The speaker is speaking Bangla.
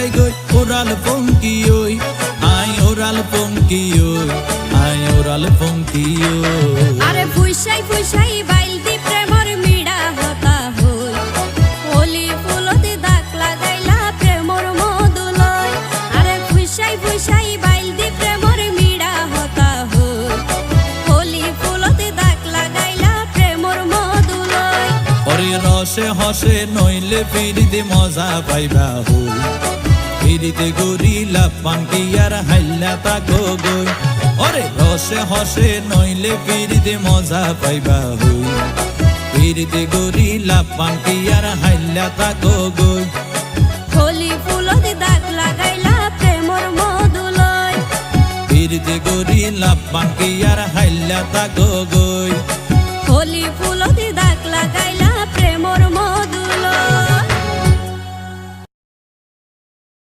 যায় গই ওরাল পঙ্কি ওই আই ওরাল পঙ্কি ওই আই ওরাল পঙ্কি ওই আরে ফুইসাই ফুইসাই বাইল দি প্রেমর মিড়া হতা হই হোলি ফুলতে দাগ লাগাইলা প্রেমর মধুলয় আরে ফুইসাই ফুইসাই বাইল দি প্রেমর মিড়া হতা হই হোলি ফুলতে দাগ লাগাইলা প্রেমর মধুলয় ওরে রসে হসে নইলে ফিরিতে মজা পাইবা হই ফিরিতে গরিলা পাঙ্কি আর হাইলা তাকো গই ওরে রসে হসে নইলে ফিরিতে মজা পাইবা হই ফিরিতে গরিলা পাঙ্কি আর হাইলা তাকো গই হোলি ফুলতে দাগ লাগাইলা প্রেমর মধুলয় ফিরিতে গরিলা পাঙ্কি আর হাইলা তাকো গই